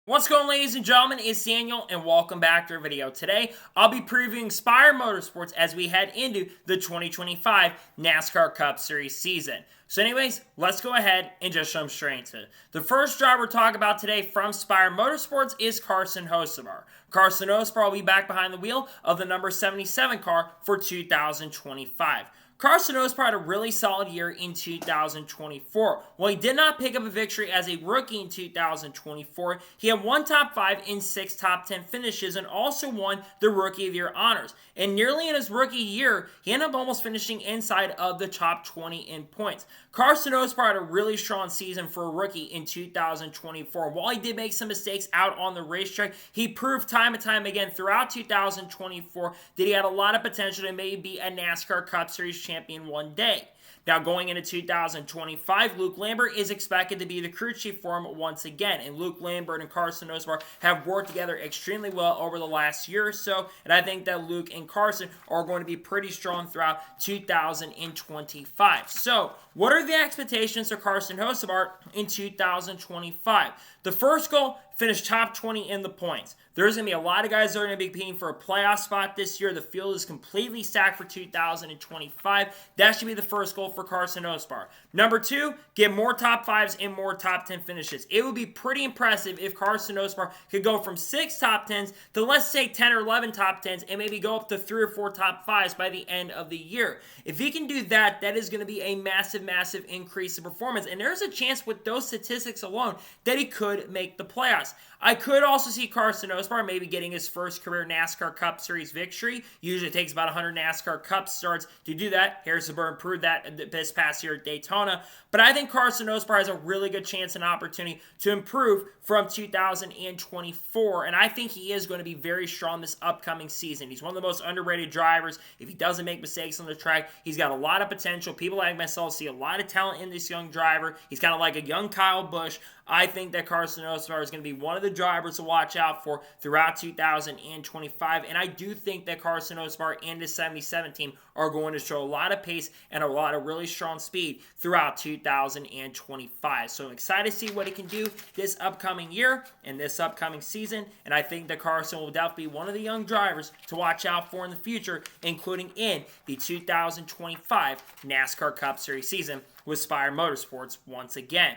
What's going on, ladies and gentlemen? It's Daniel and welcome back to our video. Today I'll be previewing Spire Motorsports as we head into the 2025 NASCAR Cup Series season. So anyways, let's go ahead and just jump straight into it. The first driver we're talking about today from Spire Motorsports is Carson Oar. Carson Oar will be back behind the wheel of the number 77 car for 2025. Carson Oar had a really solid year in 2024. While he did not pick up a victory as a rookie in 2024, he had one top 5 and 6 top 10 finishes and also won the Rookie of the Year honors. And nearly in his rookie year, he ended up almost finishing inside of the top 20 in points. Carson Oar had a really strong season for a rookie in 2024. While he did make some mistakes out on the racetrack, he proved time and time again throughout 2024 that he had a lot of potential to maybe be a NASCAR Cup Series champion one day. Now, going into 2025, Luke Lambert is expected to be the crew chief for him once again. And Luke Lambert and Carson Oar have worked together extremely well over the last year or so. And I think that Luke and Carson are going to be pretty strong throughout 2025. So, what are the expectations for Carson Oar in 2025? The first goal, finish top 20 in the points. There's going to be a lot of guys that are going to be competing for a playoff spot this year. The field is completely stacked for 2025. That should be the first goal for Carson Oar. Number 2, get more top 5s and more top 10 finishes. It would be pretty impressive if Carson Oar could go from 6 top 10s to, let's say, 10 or 11 top 10s and maybe go up to 3 or 4 top 5s by the end of the year. If he can do that, that is going to be a massive increase in performance. And there's a chance with those statistics alone that he could make the playoffs. I could also see Carson Oar maybe getting his first career NASCAR Cup Series victory. Usually it takes about 100 NASCAR Cup starts to do that. Harrison Burton proved that this past year at Daytona. But I think Carson Oar has a really good chance and opportunity to improve from 2024. And I think he is going to be very strong this upcoming season. He's one of the most underrated drivers. If he doesn't make mistakes on the track, he's got a lot of potential. People like myself see a lot of talent in this young driver. He's kind of like a young Kyle Busch. I think that Carson Oar is going to be one of the drivers to watch out for throughout 2025. And I do think that Carson Oar and his 77 team are going to show a lot of pace and a lot of really strong speed throughout 2025. So I'm excited to see what he can do this upcoming year and this upcoming season. And I think that Carson will definitely be one of the young drivers to watch out for in the future, including in the 2025 NASCAR Cup Series season with Spire Motorsports once again.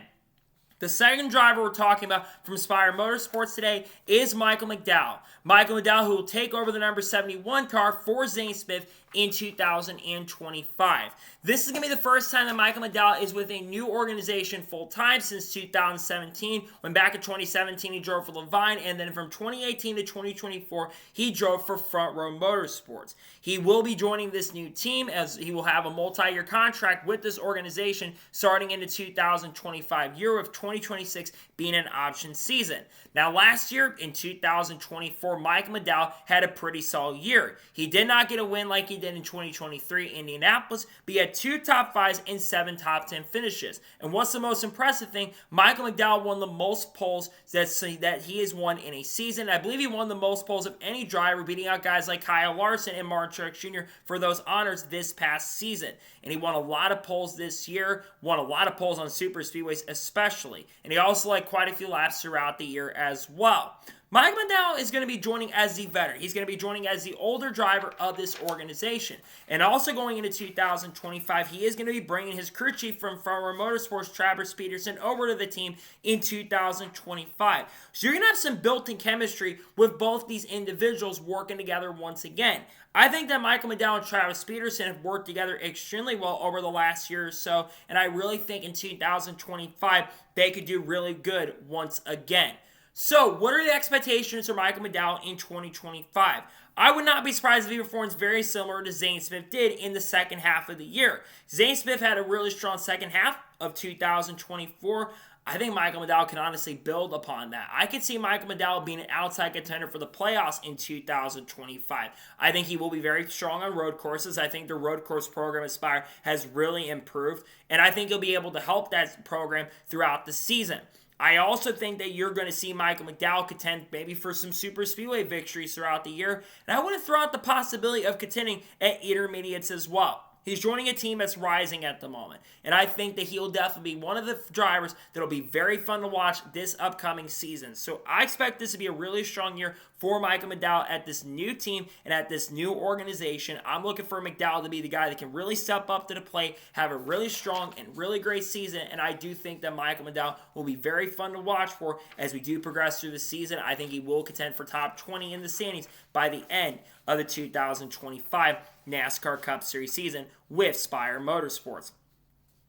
The second driver we're talking about from Spire Motorsports today is Michael McDowell. Michael McDowell, who will take over the number 71 car for Zane Smith in 2025. This is going to be the first time that Michael McDowell is with a new organization full-time since 2017, when back in 2017 he drove for Levine, and then from 2018 to 2024 he drove for Front Row Motorsports. He will be joining this new team as he will have a multi-year contract with this organization starting in the 2025 year, with 2026 being an option season. Now, last year in 2024, Michael McDowell had a pretty solid year. He did not get a win like he did in 2023 in Indianapolis, but he had 2 top 5s and 7 top 10 finishes. And what's the most impressive thing? Michael McDowell won the most poles that he has won in a season. I believe he won the most poles of any driver, beating out guys like Kyle Larson and Martin Truex Jr. for those honors this past season. And he won a lot of poles this year, won a lot of poles on super speedways especially. And he also led quite a few laps throughout the year as well. Mike McDowell is going to be joining as the veteran. He's going to be joining as the older driver of this organization. And also going into 2025, he is going to be bringing his crew chief from Front Row Motorsports, Travis Peterson, over to the team in 2025. So you're going to have some built-in chemistry with both these individuals working together once again. I think that Michael McDowell and Travis Peterson have worked together extremely well over the last year or so, and I really think in 2025 they could do really good once again. So, what are the expectations for Michael McDowell in 2025? I would not be surprised if he performs very similar to Zane Smith did in the second half of the year. Zane Smith had a really strong second half of 2024. I think Michael McDowell can honestly build upon that. I could see Michael McDowell being an outside contender for the playoffs in 2025. I think he will be very strong on road courses. I think the road course program at Spire has really improved, and I think he'll be able to help that program throughout the season. I also think that you're going to see Michael McDowell contend maybe for some super speedway victories throughout the year, and I want to throw out the possibility of contending at intermediates as well. He's joining a team that's rising at the moment. And I think that he'll definitely be one of the drivers that'll be very fun to watch this upcoming season. So I expect this to be a really strong year for Michael McDowell at this new team and at this new organization. I'm looking for McDowell to be the guy that can really step up to the plate, have a really strong and really great season, and I do think that Michael McDowell will be very fun to watch for as we do progress through the season. I think he will contend for top 20 in the standings by the end of the 2025 NASCAR Cup Series season with Spire Motorsports.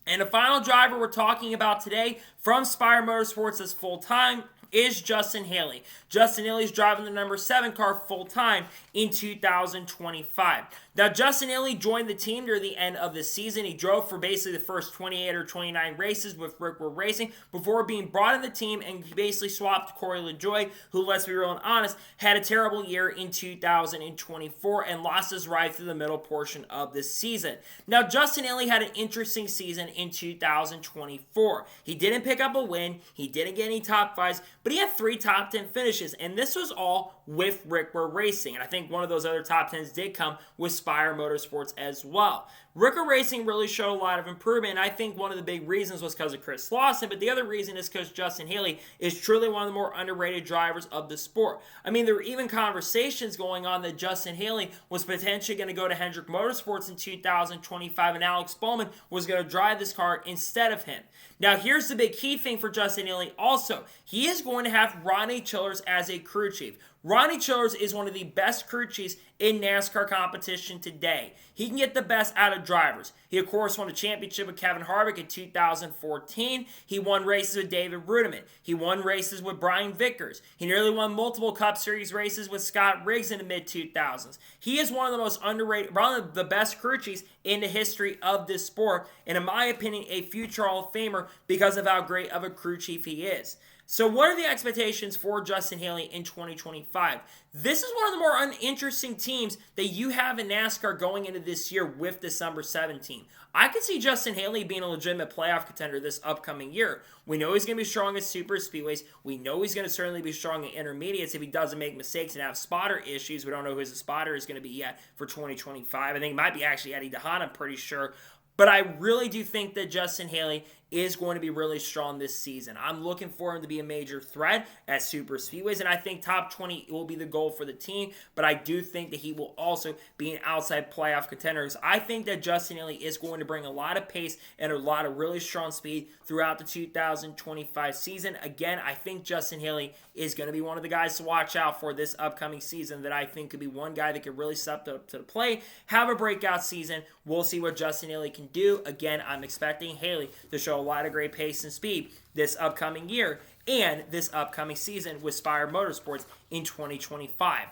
And the final driver we're talking about today from Spire Motorsports as full-time is Justin Haley. Justin Haley's driving the number 7 car full-time in 2025. Now, Justin Haley joined the team near the end of the season. He drove for basically the first 28 or 29 races with Rickwood Racing before being brought in the team, and he basically swapped Corey LaJoie, who, let's be real and honest, had a terrible year in 2024 and lost his ride through the middle portion of the season. Now, Justin Haley had an interesting season in 2024. He didn't pick up a win. He didn't get any top 5s, but he had 3 top 10 finishes, and this was all with Rickwood Racing. And I think one of those other top 10s did come with Spire Motorsports as well. Rickwood Racing really showed a lot of improvement, and I think one of the big reasons was because of Chris Lawson, but the other reason is because Justin Haley is truly one of the more underrated drivers of the sport. I mean, there were even conversations going on that Justin Haley was potentially going to go to Hendrick Motorsports in 2025, and Alex Bowman was going to drive this car instead of him. Now, here's the big key thing for Justin Haley also. He is going to have Ronnie Childers as a crew chief. Ronnie Childers is one of the best crew chiefs in NASCAR competition today. He can get the best out of drivers. He, of course, won a championship with Kevin Harvick in 2014. He won races with David Rudiman. He won races with Brian Vickers. He nearly won multiple Cup Series races with Scott Riggs in the mid-2000s. He is one of the most underrated, one of the best crew chiefs in the history of this sport, and in my opinion, a future Hall of Famer because of how great of a crew chief he is. So what are the expectations for Justin Haley in 2025? This is one of the more uninteresting teams that you have in NASCAR going into this year with this number 7 team. I could see Justin Haley being a legitimate playoff contender this upcoming year. We know he's going to be strong at super speedways. We know he's going to certainly be strong at intermediates if he doesn't make mistakes and have spotter issues. We don't know who his spotter is going to be yet for 2025. I think it might be actually Eddie DeHaan, I'm pretty sure. But I really do think that Justin Haley is going to be really strong this season. I'm looking for him to be a major threat at super speedways, and I think top 20 will be the goal for the team, but I do think that he will also be an outside playoff contender. I think that Justin Haley is going to bring a lot of pace and a lot of really strong speed throughout the 2025 season. Again, I think Justin Haley is going to be one of the guys to watch out for this upcoming season that I think could be one guy that could really step up to the plate, have a breakout season. We'll see what Justin Haley can do. Again, I'm expecting Haley to show a lot of great pace and speed this upcoming year and this upcoming season with Spire Motorsports in 2025.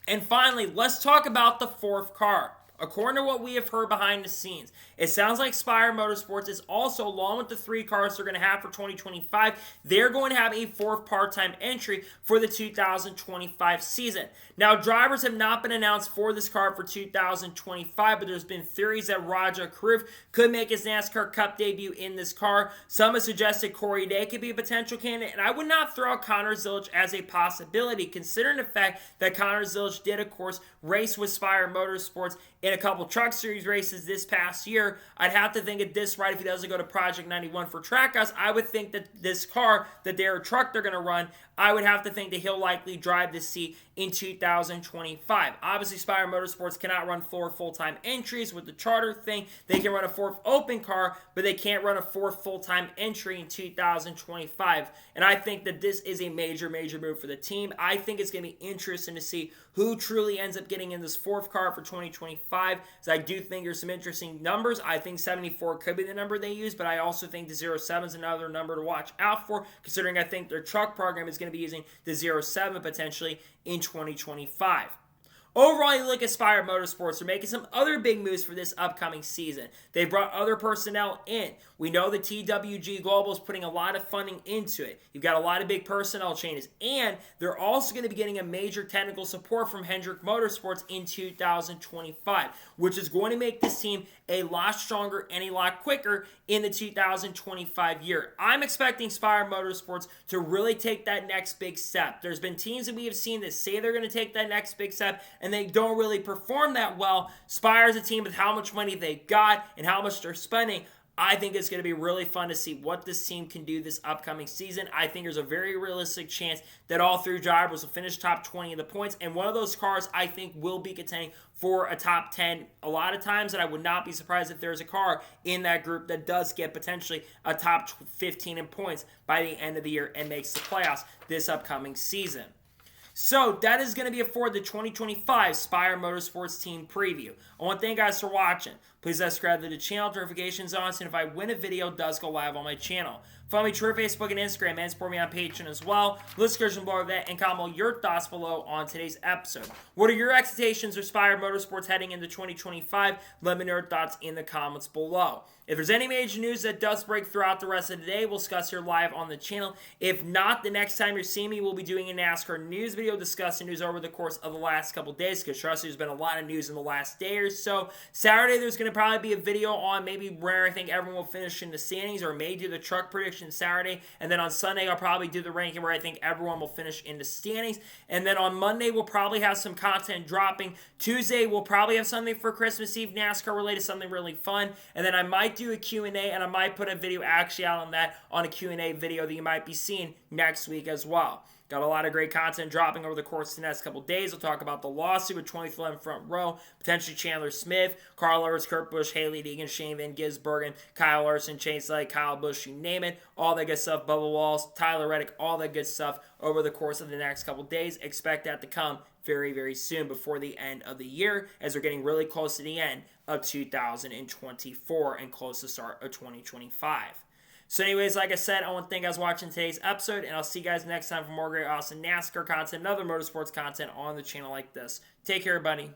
And finally, let's talk about the 4th car. According to what we have heard behind the scenes, it sounds like Spire Motorsports is also, along with the 3 cars they're going to have for 2025, they're going to have a 4th part-time entry for the 2025 season. Now, drivers have not been announced for this car for 2025, but there's been theories that Raja Karuf could make his NASCAR Cup debut in this car. Some have suggested Corey Day could be a potential candidate, and I would not throw out Connor Zilisch as a possibility, considering the fact that Connor Zilisch did, of course, race with Spire Motorsports in a couple Truck Series races this past year. I'd have to think at this right, if he doesn't go to Project 91 for Trackhouse, I would think that this car, that they're going to run, I would have to think that he'll likely drive this seat in 2025. Obviously, Spire Motorsports cannot run 4 full-time entries with the charter thing. They can run a 4th open car, but they can't run a 4th full-time entry in 2025. And I think that this is a major, major move for the team. I think it's going to be interesting to see who truly ends up getting in this 4th car for 2025. So I do think there's some interesting numbers. I think 74 could be the number they use, but I also think the 07 is another number to watch out for, considering I think their truck program is going to be using the 07 potentially in 2025. Overall, you look at Spire Motorsports, they're making some other big moves for this upcoming season. They brought other personnel in. We know the TWG Global is putting a lot of funding into it. You've got a lot of big personnel changes, and they're also going to be getting a major technical support from Hendrick Motorsports in 2025, which is going to make this team a lot stronger and a lot quicker in the 2025 year. I'm expecting Spire Motorsports to really take that next big step. There's been teams that we have seen that say they're going to take that next big step, and they don't really perform that well, Spire's a team with how much money they got and how much they're spending. I think it's going to be really fun to see what this team can do this upcoming season. I think there's a very realistic chance that all three drivers will finish top 20 in the points, and one of those cars I think will be contending for a top 10 a lot of times, and I would not be surprised if there's a car in that group that does get potentially a top 15 in points by the end of the year and makes the playoffs this upcoming season. So that is going to be it for the 2025 Spire Motorsports team preview. I want to thank you guys for watching. Please subscribe to the channel, notifications on, and if I win a video, it does go live on my channel. Follow me Twitter, Facebook, and Instagram, and support me on Patreon as well. List description below that, and comment your thoughts below on today's episode. What are your expectations for Spire Motorsports heading into 2025? Let me know your thoughts in the comments below. If there's any major news that does break throughout the rest of the day, we'll discuss here live on the channel. If not, the next time you're seeing me, we'll be doing a NASCAR news video discussing news over the course of the last couple days, because trust me, there's been a lot of news in the last day or so. Saturday, there's going to probably be a video on maybe where I think everyone will finish in the standings, or may do the truck prediction Saturday. And then on Sunday, I'll probably do the ranking where I think everyone will finish in the standings. And then on Monday, we'll probably have some content dropping. Tuesday, we'll probably have something for Christmas Eve NASCAR related, something really fun. And then I might do a Q&A, and I might put a video actually out on that, on a Q&A video that you might be seeing next week as well. Got a lot of great content dropping over the course of the next couple days. We'll talk about the lawsuit with 2011 Front Row, potentially Chandler Smith, Carl Lewis, Kurt Busch, Haley Deegan, Shane Van Gisbergen, Kyle Larson, Chase Light, Kyle Busch, you name it. All that good stuff. Bubba Walls, Tyler Reddick, all that good stuff over the course of the next couple days. Expect that to come very, very soon before the end of the year, as we're getting really close to the end of 2024 and close to the start of 2025. So anyways, like I said, I want to thank you guys for watching today's episode, and I'll see you guys next time for more great, awesome NASCAR content and other motorsports content on the channel like this. Take care, everybody.